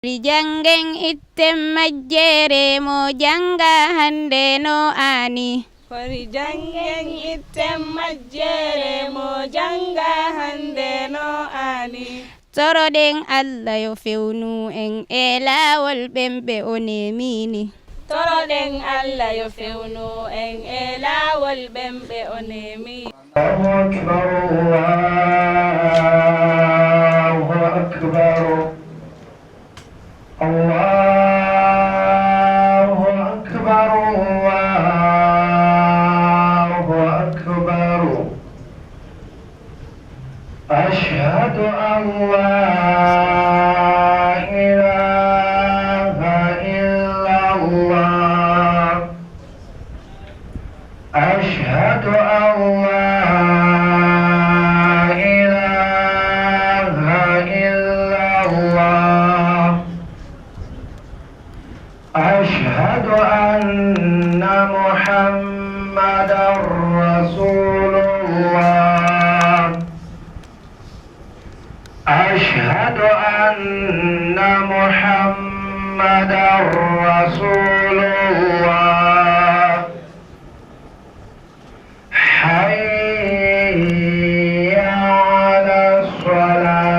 Jangen itten majjere mo janga hande no ani. Kori jangen itten majjere mo janga hande no ani. Toroɗen Allah yo fewnu en e laawol ɓemɓe o nemini. Toroɗen Allah yo fewnu en e laawol ɓemɓe o nemi. Allahu akbar, Allahu akbar. Allahu akbar, Allahu akbar. Ashhadu an la ilaha illallah. Ashhadu an la ilaha illallah. Ashhadu anna Muhammadar Rasulullah. Ashhadu anna Muhammadar Rasulullah. Hayya 'alas salah.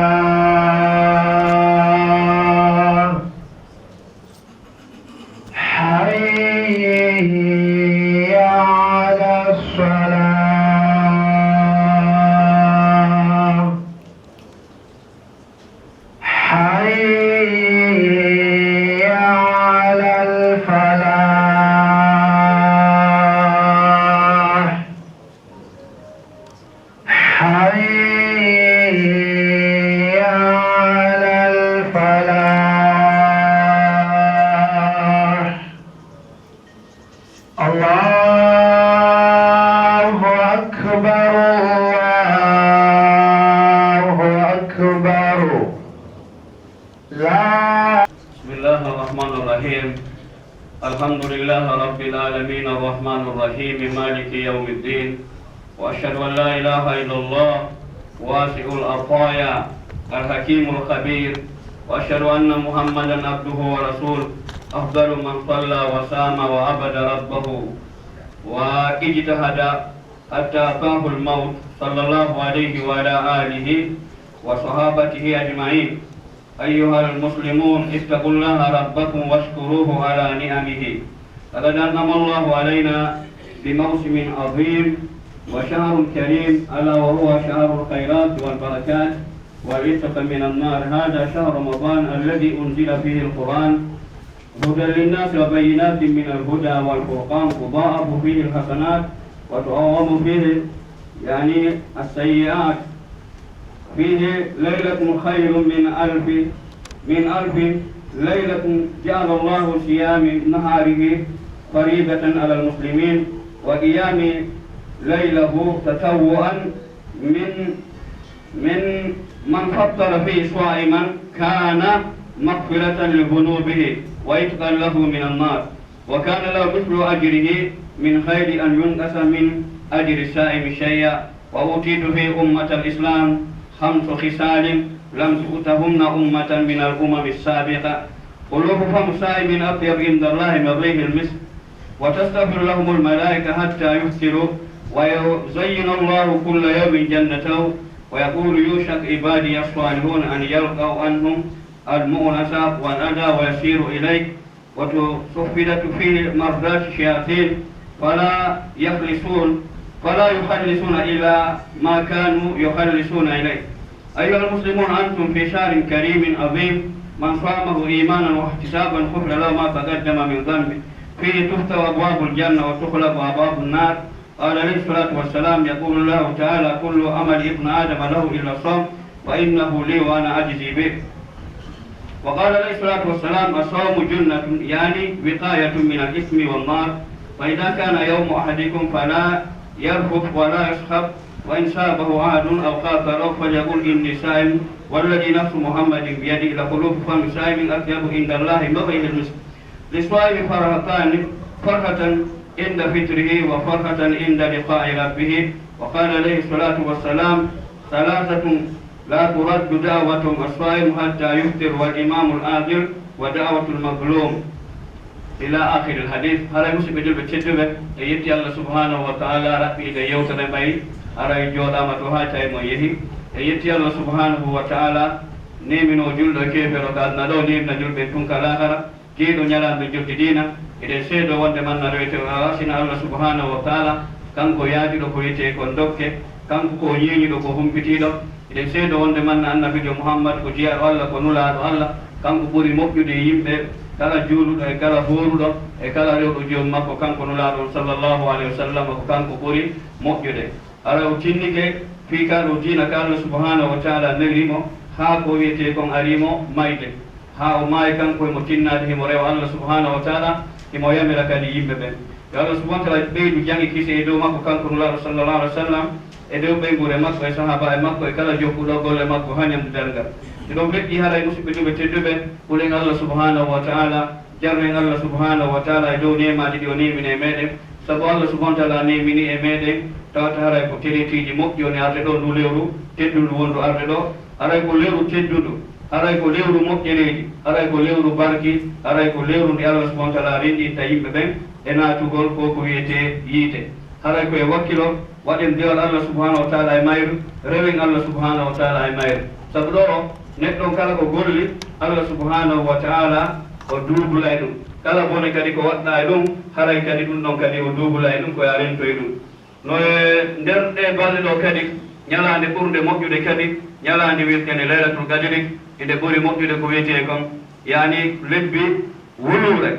Hayya 'alas salah. Hayya 'alal falah. Hayya 'alal falah. Allahu akbar, Allahu akbar. Bismillahirrahmanirrahim. Alhamdulillah Rabbil Alamin Ar-Rahmanir Rahim Maliki Yawmiddin. Wa asyhadu an la ilaha illallah wasi'ul ataya al-hakimul khabir. Wa asyhadu anna Muhammadan abduhu wa rasul. Afdalu man shalla wa sama wa abada rabbahu wa ijtahada hatta atahu al-maut sallallahu alaihi wa ala alihi wa sahabatihi ajma'in. Ayyuhal muslimun ittaqullaha rabbakum washkuruhu ala ni'amihi. Laqad an'ama Allahu alaina bimawsimin 'azim wa shahrun karim ala wa huwa shahrul khairat wal barakat wal itq minan nar. Hadha shahr Ramadan alladhi unzila fihi al-Quran hudan lin-nas wa bayyinatin minal huda wal furqan. Tudha'afu fihi al-hasanat wa tu'awwamu fihi yani as-sayyi'at. فيه ليلة خير من ألف ليلة جعل الله صيام نهاره فريضة على المسلمين وقيام ليله تطوعا من فطر فيه صائما كان مغفرة لذنوبه وإتقا له من النار وكان له مثل أجره من خير أن ينقص من أجر الصائم شيئا. وأوتيت في أمة الإسلام 5 خصال لم تؤتهن أمة من الأمم السابقة. قلوب فم صائم أطيب عند الله من ريح المسك وتستغفر لهم الملائكة حتى يفطروا ويزين الله كل يوم جنته ويقول يوشك عبادي الصالحون أن يلقوا عنهم المؤنسة والأذى ويسير إليك وتصفدت فيه مرضات الشياطين فلا يخلصون إلى ما كانوا يخلصون إليه. أيها المسلمون أنتم في شهر كريم عظيم من صامه إيمانا واحتسابا غفر له ما تقدم من ذنبه. فيه تفتح أبواب الجنة وتغلق أبواب النار. قال عليه الصلاة والسلام يقول الله تعالى كل عمل ابن آدم له إلا الصوم وإنه لي وأنا أجزي به. وقال عليه الصلاة والسلام الصوم جنة يعني وقاية من الإثم والنار. فإذا كان يوم أحدكم فلا يرفث ولا يسخط وإن سابه عاد أو قاتله فليقل إني صائم والذي نفس محمد بيده لخلوف فم صائم أطيب عند الله من ريح المسك. للصائم فرحتان فرحة عند فطره وفرحة عند لقاء ربه. وقال عليه الصلاة والسلام ثلاثة لا ترد دعوة الصائم حتى يفطر والإمام العادل ودعوة المظلوم إلى آخر الحديث. هذا مسلم جل بتشدبه يتي الله سبحانه وتعالى ربي إذا يوتنا باي أرى جود أمتها تاي ميهي يتي الله سبحانه وتعالى نيمنو جل كيف رقاد ندو نيمنا جل بنتون كلاهرة كيدو نيران بجل دينا إذا سيدو وانت من نرويته وغاسنا الله سبحانه وتعالى kanko yaadiɗo ko wiyete ko dokke kanko ko ñeeñiɗo ko humpitiɗo eɗen seedo wonde manna annabijo mouhammad ko jiyaɗo allah ko nulaɗo allah kanko ɓuuri moƴƴude yimɓe kala juuluɗo e kala hooruɗo e kala rewɗo joom makko kanko nulaɗo sallllahu alayhi wa sallam ko kanko ɓuuri moƴƴude ara o tinnike fiikaɗo diina ka allah subhanahu wa taala nelimo haa ko wiyete kon arimo mayde haa o maayi kanko emo tinnade himo rewa allah subhanahu wa taala himo yamira kadi yimɓe ɓen yo allah subhanahu wa taala ɓeydu jangi kise e dow makko kanko nulaɗo sallllahu alih wa sallam e dow ɓeygure makko e sahaba e makko e kala jokkuɗo golle makko ha ñamde dalngal e ɗon leƴƴi haray musidɓe juɓe tedduɓe ɓuuren allah subhanahu wa taala jarren allah subhanahu wa taala e dow nemaji ɗi o nemini e meɗen sabu allah subhanahu wa taala nemini e meɗen tawata haray ko teretiji moƴƴi oni arde ɗo ndu lewru teddudu wondu arde ɗo aray ko lewru teddudu aray ko lewru moƴƴereji aray ko lewru barki aray ko lewru ndi allah subhanahu wa taala renɗinta yimɓe ɓen e naatugol ko ko wiyete yiite haray koye wakkilo waɗen dewal allah subhanahu wa taala e mayru rewen allah subhanahu wa taala e mayru sabu ɗo neɗɗo kala ko golli allah subhanahu wa taala o duubulay ɗum kala bone kadi ko waɗɗa e ɗum haray kadi ɗum ɗon kadi o duubulay ɗum koye arentoye ɗum no e nder ɗe balɗe ɗo kadi ñalande ɓurde moƴƴude kadi ñalande wiyetene laylatul gadiri inde ɓuri moƴƴude ko wiyete kon yani lebbi wulure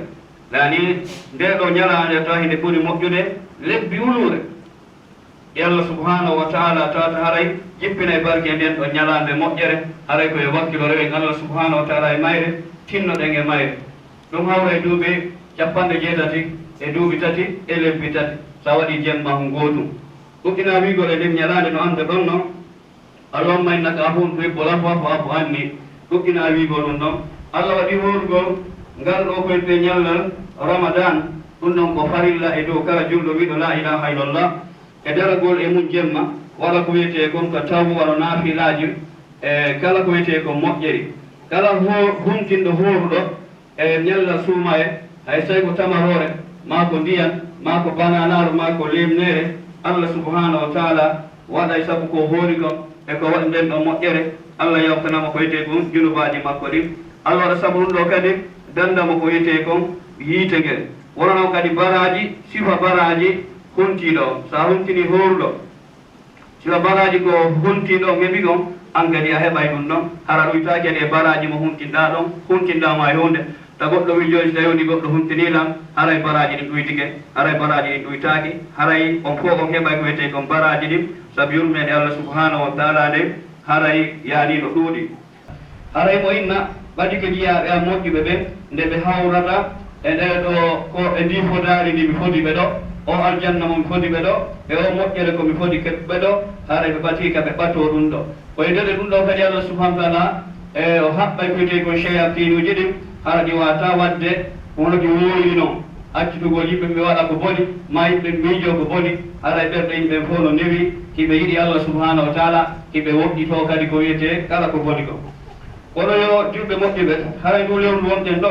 yani nde ɗo ñalande tawa hinde ɓuri moƴƴude lebbi wulure e allah subhanahu wa taala tawata haray jippina e barke e nden ɗo ñalande moƴƴere haray koye wakkilo rewen allah subhanahu wa taala e mayre tinnoɗen e mayre ɗum hawra e duuɓi jeetati e duuɓi tati e lebbi tati sa waɗi jemma gootum ɗuɗɗina wigol e nden ñalande no anda ɗon noon allahumma innaka afuun tuhibbul afwa fa'fu anni ɗuɗɗina wigol ɗum ɗon allah waɗi horugol ngal ɗo koyte ñallal ramadan ɗum ɗon ko farilla e dow kala julɗo wiɗo la ilaha illallah e daragol e mum jemma wala ko wiyete kon ko tawu wano naafilaji e kala ko wiyete ko moƴƴeri kala humtinɗo horuɗo e ñalla suuma e hay so tawi ko tamarore ma ko ndiyan ma ko bananaru ma ko lemnere allah subhanahu wa taala waɗay sabu ko hoori kon e ko waɗi nden ɗo moƴƴere allah yawtanama ko wiyete kon junubaji makko ɗin allah waɗa sabu ɗum ɗo kadi dandamo ko wiyete kon yiite ngel wononon kadi baraji sifa baraji huntiɗo sa huntini horuɗo sifa baraji ko huntiɗo heɓi ɗon an kadi a heɓay ɗum ɗon hara ɗoyta kadi e baraji mo huntinɗa ɗon huntinɗama e hunde ta goɗɗo wi joni so tawi woni goɗɗo huntinilam haray baraji ɗin ɗuytike haray baraji ɗin ɗuytaki haray on fof on heɓay ko wiyete kon baraji ɗin saabu yurmede allah subhanahu wa taala nde haray yaaniɗo ɗuuɗi haray mo inna ɓadi ko jiyaɓe a moƴƴuɓe ɓen nde ɓe hawrata e ɗeɗo ko e ndi fodari ndi mi fodi ɓe ɗo o aljanna mo mi fodi ɓe ɗo e o moƴƴere ko mi fodi keɓɓe ɗo haray ɓe ɓatika ɓe ɓato ɗum ɗo koye ndede ɗum ɗo kadi allah subhanahu wa taala e o haɓɓay koyte kon cheyatinuji ɗin hara ɗi wata wadde wono ɗi woyri noon accitugol yimɓe ɓe waɗa ko boni ma yimɓe miijo ko boni haray ɓerɗe yimɓe fof no newi hiɓe yiɗi allah subhanahu wa taala hiɓe woɗɗito kadi ko wiyete kala ko boni ko kono yo julɓe moƴƴuɓe haray ndu lewru ndu wonɗen ɗo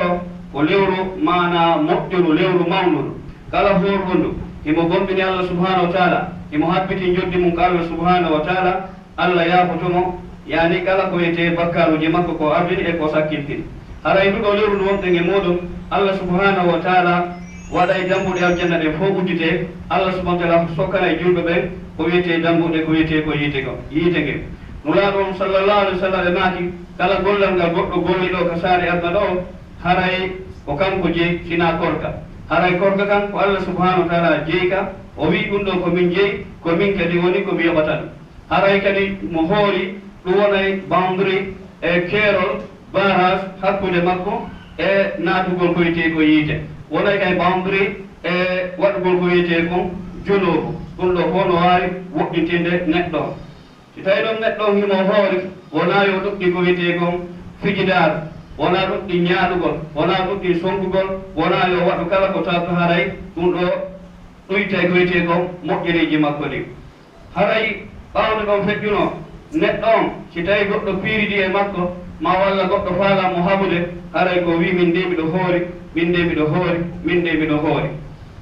ko lewru mana moƴƴuru lewru mawnudu kala horɗo ndu himo gonɗini allah subhanahu wa taala himo habbiti joddi mum ko allah subhanahu wa taala allah yaafotomo yani kala ko wiyete bakkaruji makko ko ardini e ko sakkintini haray nduɗo lewru ndu wonɗen e muɗum allah subhanahu wa taala waɗa e dambuɗe aljanna ɗe fof uddite allah subhanahu wa taala sokkana e julɓe ɓen ko wiyete dambuɗe ko wiyete ko yiite ngel nulaɗo on sallllahu alih wa sallam e maaki kala gollal ngal goɗɗo golliɗo ko saare adna ɗo haray ko kanko jeeyi sina korka haray korka kan ko allah subhanahu wa taala jeeyka o wi ɗum ɗo komin jeeyi komin kadi woni komi yoɓata ɗum haray kadi mo hoori ɗum wonay boundary e keerol barage hakkude makko e naatugol ko wiyete ko yiite wonay kay boundary e waɗugol ko wiyete kon joloobo ɗum ɗo fof no waawi woɗɗintinde neɗɗo o si tawi ɗon neɗɗo on himo hoori wona yo ɗuɗɗi ko wiyete kon fijidaaru wona ɗuɗɗi ñaaɗugol wona ɗuɗɗi sonkugol wona yo waɗu kala ko tawto haray ɗum ɗo ɗuyta ko wiyete kon moƴƴereji makko ɗi haray ɓawde ɗon feƴƴuno neɗɗo on si tawi goɗɗo piiridi e makko ma walla goɗɗo faalamo haɓude haray ko wi min de miɗo hoori min de miɗo hoori min de miɗo hoori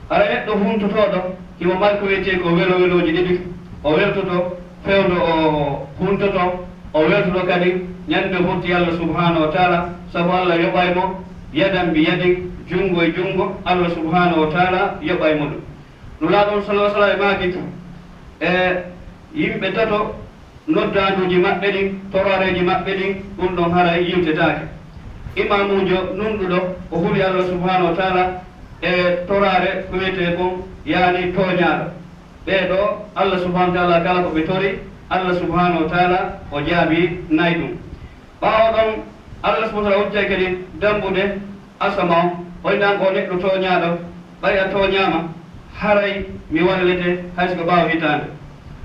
haray neɗɗo huntotoɗo himo mari ko wiyete ko welo weloji ɗiɗi o weltoto fewdo o huntoto o weltoto kadi ñande fotti Allah subhanahu wa taala sabu Allah yoɓaymo yadan bi yadin junngo e junngo Allah subhanahu wa taala yoɓaymo ɗum nulaaɗon sallah sallam e maaki e yimɓe tato noddanuji maɓɓe ɗin tororeji maɓɓe ɗin ɗum ɗon hara yiwtetake imamujo nunɗuɗo o huuli Allah subhanahu wa taala e torare ko wiyete kon yaani toñaɗo ɓeɗo Allah subhanahu wa taala kala ko ɓe tori Allah subhanahu wa taala o jaabi nayi ɗum ɓawo ɗon Allah subhanahu wa taala hujjay kadi dambude asama o oynan o neɗɗo toñaɗo ɓay a toñama haray mi wallete hayso ko ɓaawa hitande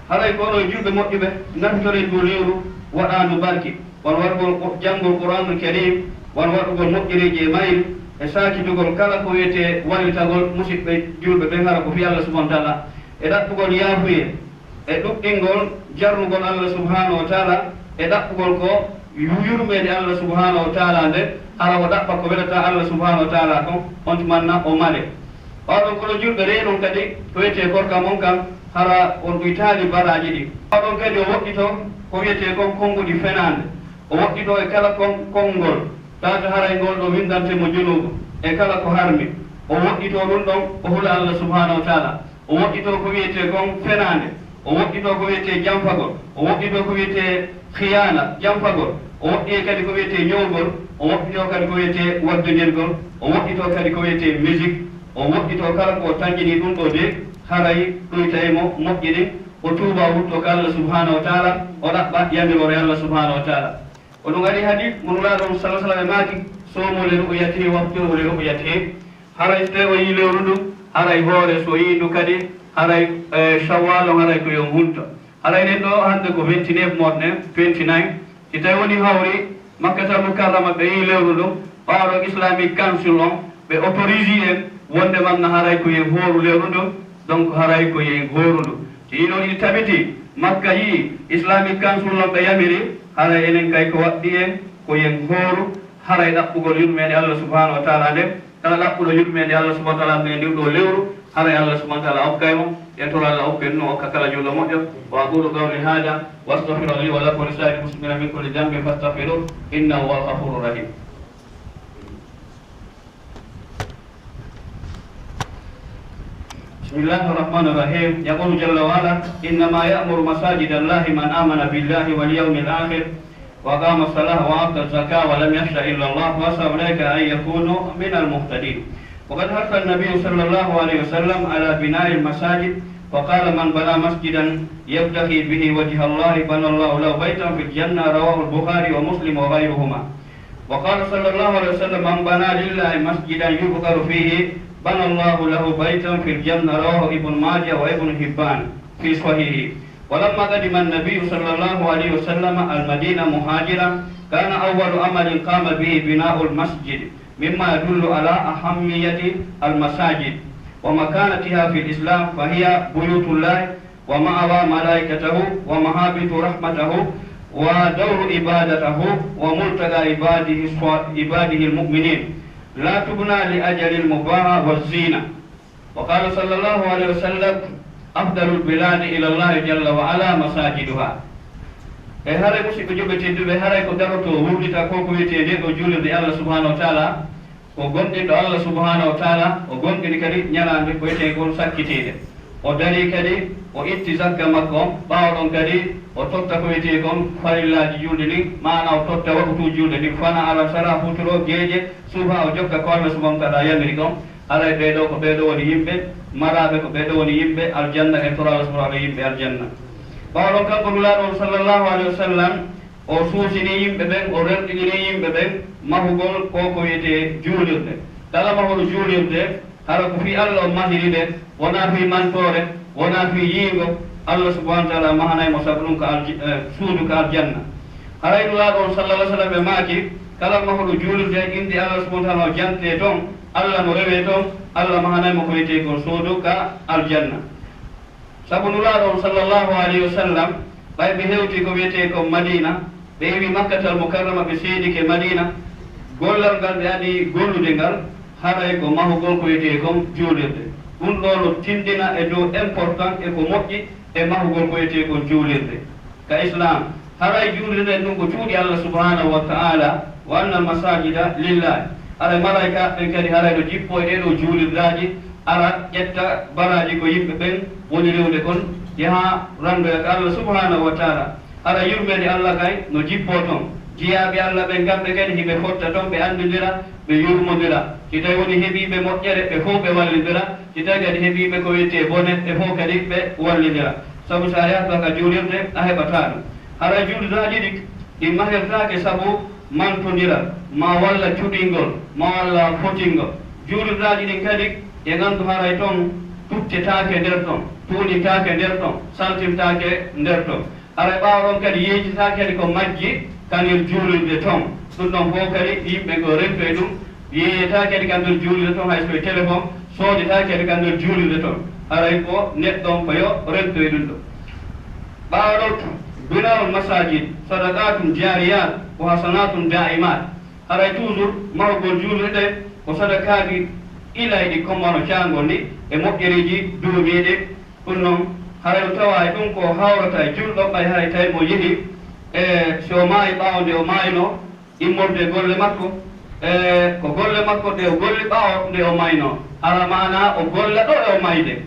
haray kono julɓe moƴƴuɓe naftore dow lewru waɗandu barki won waɗugol janngol qouranul karim won waɗugol moƴƴereji e mayri e sakitugol kala ko wiyete wallitagol musidɓe julɓe ɓe hara ko fi Allah subhanahu wa taala e ɗaɓɓugol yaafuye e ɗuɓɗingol jarnugol Allah subhanahu wa taala e ɗaɓɓugol ko yurmede Allah subhanahu wa taala nde hara o ɗaɓɓa ko welata Allah subhanahu wa taala kon on tumanna o male ɓawɗon kono julɓe reeɗon kadi ko wiyete korka mon kam hara on ɗuytaali baraji ɗi ɓawɗon kadi o woɗɗito ko wiyete kon konnguɗi fenande o woɗɗito e kala konngol tawata haray ngol ɗo windantemo junubu e kala ko harmi o woɗɗito ɗum ɗon o hula Allah subhanahu wa taala o woɗɗito ko wiyete kon fenande o woɗɗito ko wiyete jamfagol o woɗɗito ko wiyete khiyana jamfagol o woɗɗi kadi ko wiyete ñowgol o woɗɗito kadi ko wiyete waddodirgol o woɗɗito kadi ko wiyete musique o woɗɗito kala ko tañƴini ɗum ɗo de haray ɗuytaymo moƴƴini o tuuba wutto ko Allah subhanahu wa taala o ɗaɓɓa yandirore Allah subhanahu wa taala o ɗum ari hadi monulaɗon salah sallam e maaki somole ru'yati waftirole ru'yati haray so tawi o yi lewru ndu haray hoore so yi ndu kadi haray shawwal on haray ko yo hunto haray nen ɗo hande ko 29 moɗne 29 si tawi woni hawri makkatal mukarrama ɓe yi lewru ndu ɓawɗo islamique council on ɓe autorise en wonde mamna haray ko yen hooru lewru ndu donc haray ko yen hooru ndu si yiɗon iɗi tabiti makka yi islamique council on ɓe yamiri haray enen kay ko waɗɗi en ko yen hooru haray ɗaɓɓugol yurmede Allah subhanahu wa taala nde kala ɗaɓɓuɗo yurmede Allah subhanahu wa taala nde ndir ɗo lewru haray Allah subhanahu wa taala hokkaymo en toro Allah hokken no hokka kala julɗo moƴƴo wa aqulu qawli hada wa astaghfiru li wa lakum wa lisa'iril muslimina min kulli dhanbin fastaghfiruhu innahu huwal ghafurur rahim. بسم الله الرحمن الرحيم يقول جل وعلا إنما يأمر مساجد الله من آمن بالله واليوم الآخر وقام الصلاة وآتى الزكاة ولم يخش إلا الله وعسى أولئك أن يكونوا من المهتدين وقد حث النبي صلى الله عليه وسلم على بناء المساجد وقال من بنى مسجدا يبتغي به وجه الله بنى الله له بيتا في الجنة رواه البخاري ومسلم وغيرهما وقال صلى الله عليه وسلم من بنى لله مسجدا يذكر فيه بنى الله له بيتا في الجنة رواه ابن ماجه وابن حبان في صحيحه ولما قدم النبي صلى الله عليه وسلم المدينة مهاجرا كان أول عمل قام به بناء المسجد مما يدل على أهمية المساجد ومكانتها في الإسلام فهي بيوت الله ومأوى ملائكته ومهابط رحمته ودور عبادته وملتقى عباده المؤمنين لا تبنى لأجل المباهى والزينة وقال صلى الله عليه وسلم أفضل البلاد إلى الله جل وعلا مساجدها e haray musidɓe juɓe tedduɓe haray ko daroto wurdita ko ko wiyete nde ɗo julirde Allah subhanahu wa taala ko gonɗinɗo Allah subhanahu wa taala o gonɗini kadi ñalande ko wiyete gon sakkitede o dari kadi o itti zakka makko on ɓawɗon kadi o totta ko wiyete kon farillaji julde ɗin mana o totta waɗutu julde ɗin fana ala sara futuro gueeƴe suufa o jokka ko Allah subhanahu wa taala yamiri kon haray ɓeɗo ko ɓeɗo woni yimɓe maraɓe ko ɓeɗo woni yimɓe aljanna e tora Allah subhanahu wa taala yimɓe aljanna ɓawɗon kanko nulaɗon sallllahu alayhi wa sallam o suusini yimɓe ɓen o renɗiniri yimɓe ɓen mahugol ko ko wiyete juulirde kala mahol juulirde hara ko fi Allah o mahiri de wona fi mantore wona fi yiingo Allah subhanahu wa taala mahanaymo sabu ɗum ko suudu ko aljanna haray nulaɗon sallah alih sallam ɓe maaki kala maholu juulirde indi Allah subhanahu wa taala o jante toon Allah no rewe toon Allah mahanaymo ko wiyete kon suudu ka aljanna sabu nulaaɗo on sallllahu alayhi wa sallam ɓay ɓe hewti ko wiyete ko Madina ɓe wi Makkatal Mukarrama ɓe seedike Madina gollal ngal ɓe adi gollude ngal haray ko mahugol ko wiyete kon juulirde ɗum ɗo no tindina e dow important e ko moƴƴi e mahugol ko wiyete kon juulirde ka islam haray juulirde ɗum ko cuuɗi Allah subhanahu wa ta'ala wa anna almasajida lillahi aray malaika ɓen kadi haray no jippo e ɗeɗo juulirdaji ara ƴetta baraji ko yimɓe ɓen woni rewde kon yaha randoya ko Allah subhanahu wa ta'ala ara yurmede Allah kay no jippo toon jiyaɓe Allah ɓe gamɓe kadi hiɓe fotta toon ɓe andodira ɓe yurmodira si tawi woni heeɓiɓe moƴƴere ɓe fof ɓe wallidira si tawi kadi heeɓiɓe ko wiyete bone ɓe fof kadi ɓe wallidira sabu sa yahta ka juulirde a heɓata ɗum hara juulirdaji ɗi ɗi mahirtake saabu mantodira ma walla cuɗingol ma walla fotingol juulirdaji ɗin kadi e gandu haray toon tuttetake nder toon tuunitake nder toon saltimtake nder toon haray ɓawɗon kadi yeytitake kadi ko majji kanir juulirde toon ɗum ɗon fof kadi yimɓe ko rentoye ɗum yeyeta kadi ka nder juulirde toon hay soye téléphone soodita kadi ka nder juulirde toon haray ko neɗɗon ko yo rentoye ɗum ɗo ɓawɗon binawol masajid sadaqatum jariyat ko hasanatum daimat haray toujours mahugol juulirde ko sadakaji ilayɗi kommano cangol ni e moƴƴereji duumiɗe ɗum noon haray o tawa e ɗum ko hawrata e julɗo ɓay haray tawi mo yeehi e so maayi ɓawde o maayno immorde golle makko ko golle makko ɗe o golli ɓawo nde o mayno ala mana o golla ɗo e o mayde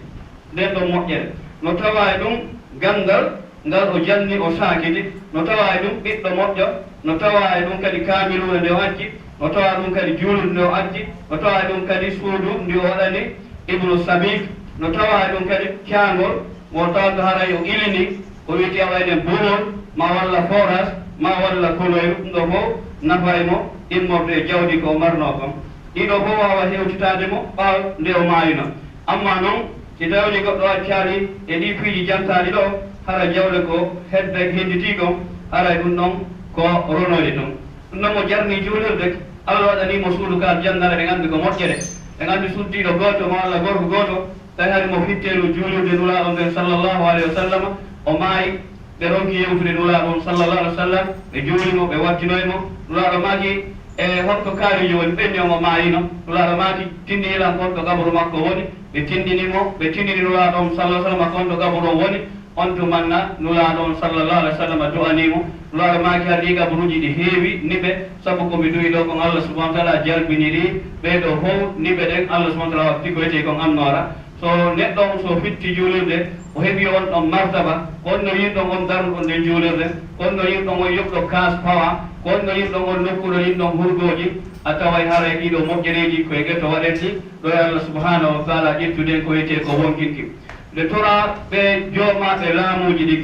nden ɗon moƴƴere no tawa e ɗum gandal ngal o janni o saakidi no tawa e ɗum ɓiɗɗo moƴƴo no tawa e ɗum kadi kaamilude nde o acci no tawa ɗum kadi juulude nde o acci no tawa e ɗum kadi suudu ndi o waɗani ibnu sabik no tawa e ɗum kadi caangol mo tawto haray o ilini o wiyete awaynen buumol ma walla forage ma walla koloyru ɗum ɗo fof nafa e mo immorde e jawdi ko marno kon ɗiɗo fof wawa hewtitade mo ɓaw nde o maayino amma noon si tawni goɗɗo accaali e ɗi piiji jantaɗi ɗo hara jawle ko hedde henditi kon haray ɗum ɗon ko ronoyde ɗum ɗum ɗon mo jarni juulirde Allah waɗanimo suudu ka jannara ɓe nganndi ko moƴƴere ɓe nganndi suddiɗo gooto ma walla gorko gooto tawi hari mo fittelu juulirde nulaaɗo nden sallllahu alayhi wa sallam o maayi ɓe ronki yewtude nulaaɗo on sallllahu alih wa sallam ɓe juulimo ɓe wattinoymo nulaaɗo maaki e holko kaarijo woni ɓenni omo maayino nulaaɗo maaki tindinilan konto gabru makko woni ɓe tindinimo ɓe tindini nulaaɗo on sallah sallam konto gabru o woni on tumanna nulaaɗo on sallllahu alih wa sallam du'animo nulaaɗo maaki har ɗi gabruji ɗi heewi niɓe sabu komi duwi ɗo kon Allah subahana taala jalbini ɗi ɓeɗo fof niɓe ɗen Allah subahana taala watti ko wiyete kon annora so neɗɗo on so fitti juulirde o heeɓi on ɗon martaba on no yimɗon on darnuɗon nde juulirde on no yimɗon on yoɓɗo kas pawa ko on no yimɗon on nokkuɗo yimɗon hurgoji a taway haray ɗiɗo moƴƴereji koye gueto waɗen ɗi ɗo e Allah subahanahu wa taala ƴettuden ko wiyete ko wonkinki nde tora ɓe joomaɓe laamuji ɗi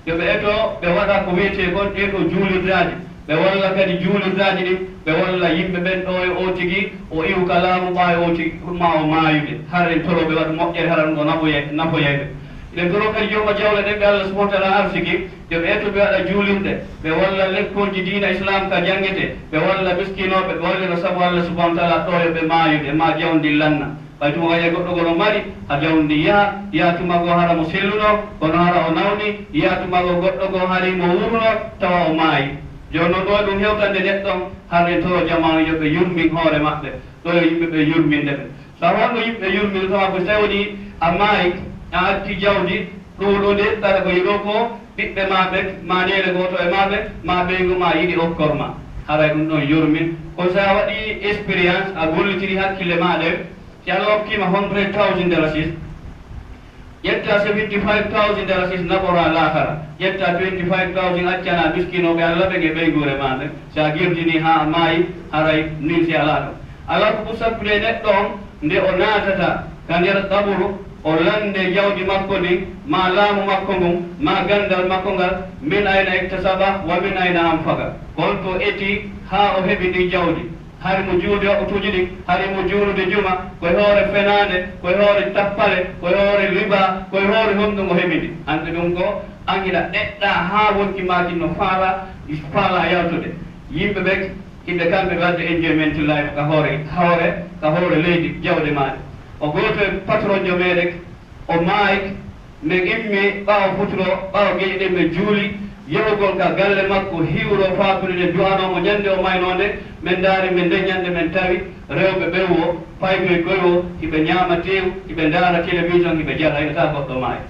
yo ɓe eto ɓe waɗa ko wiyete kon ɗeɗo juulirdaji ɓe walla kadi juulirdaji ɗi ɓe walla yimɓe ɓen ɗo e o tigi o iwka laamu ɓa e o tigi ma o maayude haren toroɓe waɗa moƴƴere hara ɗum ɗo nafoyayɓe ɓe toro kadi jooma jawle ɗen ɓe Allah subahana taala arsiki yo ɓe eto ɓe waɗa juulirde ɓe walla lekkolji diina islam ka janguete ɓe walla miskinoɓe ɓe wallira saabu Allah subahana taala ɗo yo ɓe maayude ma jawdi lanna ɓay tuma waye goɗɗo gono mari ha jawdi yaha tumago hara mo selluno kono hara o nawni tumago goɗɗo go hari mo wurno tawa o maayi joni noon ɗo ɗum hewtande neɗɗon harde toro jamanu yoɓe yurmin hoore maɓɓe ɗo yo yimɓe ɓe yurminde ɓe so honno yimɓe yurminde tawa ko tawi woni a maayi a acci jawdi ɗo nde ɗaɗa ko yiɗo ko ɓiɓɓe maɓe ma nere goto e maɓe ma ɓeygu ma yiɗi okkorma haray ɗum ɗon yurmin ko sa waɗi expérience a gollitiri hakkille maɗe si Allah hokkima 100,000 dalasis ƴetta 75,000 dalasis naɓora lahara ƴetta 25,000 accana miskinoɓe Allah ɓe ge ɓeygure maɓe sa girdini ha a maayi haray nin si ala ɗo ala ko ɓusappile neɗɗo on nde o natata ka nder ɗaɓuru o lande jawdi makko ndi ma laamu makko ngun ma gandal makko ngal min ayna ectasaba wa min ayna anfaga holto eti ha o heɓi ndi jawdi hari mo juude waɓutuji ɗi hari mo juulude juma koye hoore fenade koye hoore tappale koye hoore riba koye hoore honɗum o heɓi ndi ande ɗum ko angiɗa ɗeɗɗa ha wonki maki no faala yaltude yimɓe ɓe hiɓe kamɓe wadde enjoyment life ka hoore leydi jawde maɗe o goto e patron jo meɗen o maayi min immi ɓaawa futuro ɓaawa geƴe ɗe min juuli yewgol ka galle makko hiwro fatude du'anomo ñande o maynode min daari min deññande min tawi rewɓe ɓew o paygoye goy o hiɓe ñaama tew hiɓe ndaara télévision hiɓe jara aynata goɗɗo maayo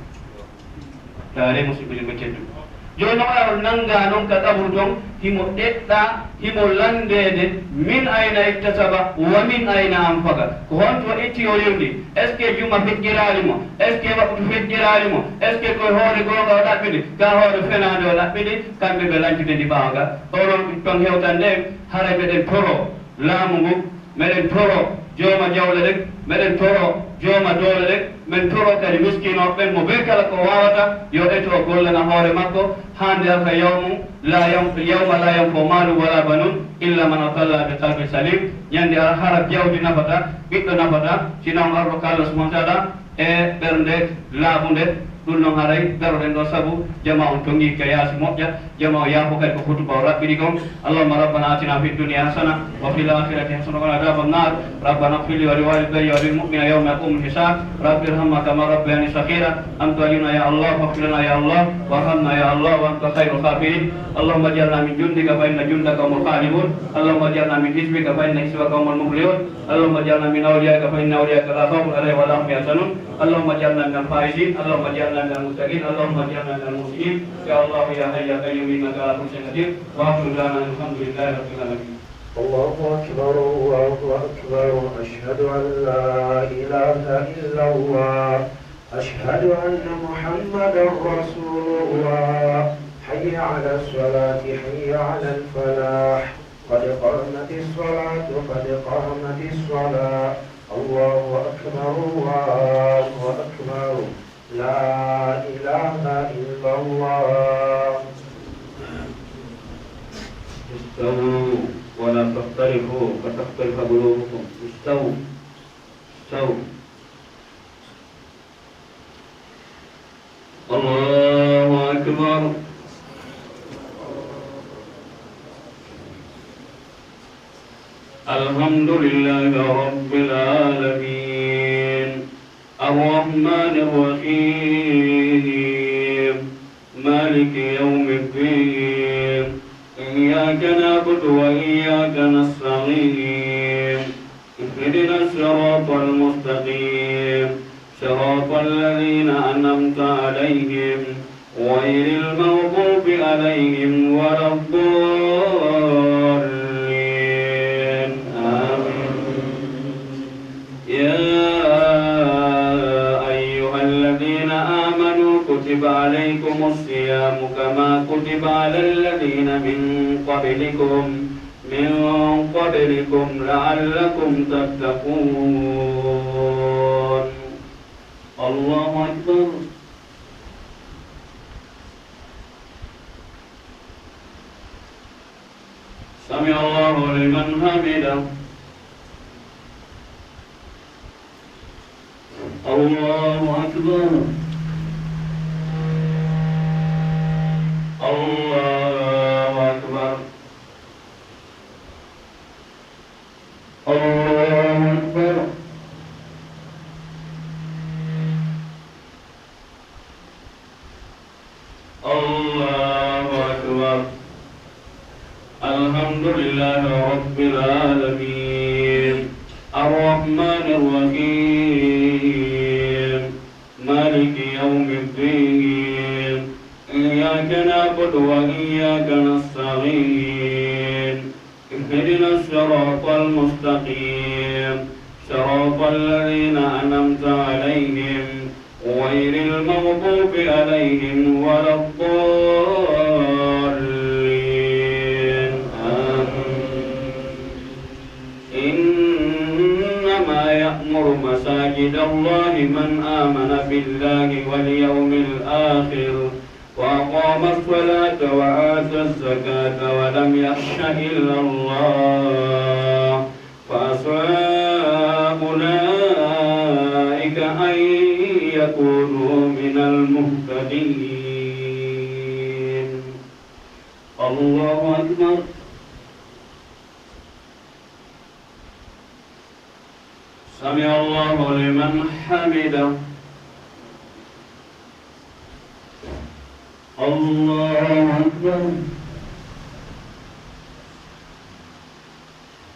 taare musidɓe ɓe tedduɓe joni noon aɗa nanga noon ka ɗabru toon himo ɗeɗɗa himo landede min ayna iktasaba wa min ayna anfaga ko honto itti o yewndi est ce que juma feƴƴiralimo est ce que waɓɓutu feƴƴiralimo est ce que koye hoore gonga o ɗaɓɓiɗi ka hoore fenade o ɗaɓɓiɗi kamɓe ɓe lancude ndi ɓawga oɗon ɗon hewtan nde haray meɗen toro laamu ngu meɗen toro jooma jawle ɗen meɗen toro jooma doole ɗen min toro kadi miskinoɓe ɓen mo be kala ko wawata yo eto o gollana hoore makko hande arta yawma la yanfo malu wala banun illa man atalla bi qalbi salim ñande ara harab jawdi nafata ɓiɗɗo nafata sinon arɗo ko Allah subhanahu wa taala e ɓernde laaɓunde ɗum noon haray daroɗen ɗo saabu jama on tongi ka yaasi moƴƴa jama o yaafo kadi ko hutuba o raɓɓiɗi kon allahumma rabbana atina fi dunia hasana wa fil akhirati hasana wa qina adhaban nar rabbana ighfir li wa liwalidayya wa lilmu'minina yawma yaqumul hisab rabbi irhamna kama rabbayani saghira anta waliyuna ya allah faghfir lana ya allah warhamna ya allah wa anta khairul ghafirin allahumma ij'alna min jundika fa inna jundaka humul ghalibun allahumma ij'alna min hizbika fa inna hizbaka humul muflihun allahumma ij'alna min awliyaika fa inna awliyaika la khawfun alayhim wa la hum yahzanun allahumma ij'alna min al-faizin allahumma ij'alna من المتقين اللهم اجعلنا من المسلمين يا الله يا حي يا قيوم انك على كل شيء قدير واغفر لنا الحمد لله رب العالمين الله أكبر الله أكبر أشهد أن لا إله إلا الله أشهد أن محمدا رسول الله حي على الصلاة حي على الفلاح قد قامت الصلاة قد قامت الصلاة الله أكبر الله أكبر لا إله إلا الله استووا ولا تختلفوا فتختلف قلوبكم استووا استووا الله أكبر الحمد لله رب العالمين الرحمن الرحيم مالك يوم الدين إياك نعبد وإياك نستعين اهدنا الصراط المستقيم صراط الذين أنعمت عليهم غير المغضوب عليهم ولا الضالين آمين كتب عليكم الصيام كما كتب على الذين من قبلكم لعلكم تتقون الله أكبر سمع الله لمن حمده الله أكبر الله أكبر الله أكبر الله أكبر الحمد لله رب العالمين الرحمن الرحيم مالك يوم الدين إياك نعبد وإياك نستعين اهدنا الصراط المستقيم صراط الذين أنعمت عليهم غير المغضوب عليهم ولا الضالين آمين إنما يأمر مساجد الله من آمن بالله واليوم الآخر وأقام الصلاة وآتى الزكاة ولم يخش إلا الله فعسى أولئك أن يكونوا من المهتدين الله أكبر سمع الله لمن حمده الله أكبر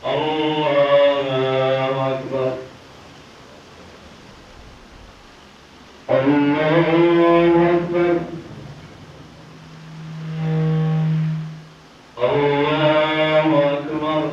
الله أكبر الله أكبر الله أكبر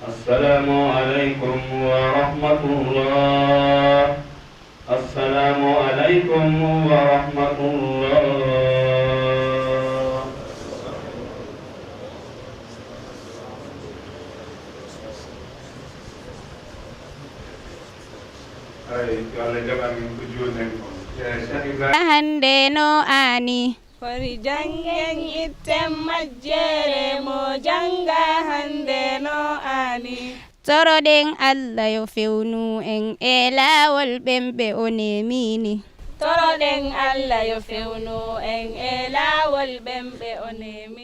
السلام عليكم ورحمة الله السلام عليكم ورحمة الله hande no ani fori jangen itten majjere mo janga hande no ani toroɗen Allah yo fewnu en e laawol ɓemɓe o nemini toroɗen Allah yo fewnu en e laawol ɓemɓe o nemi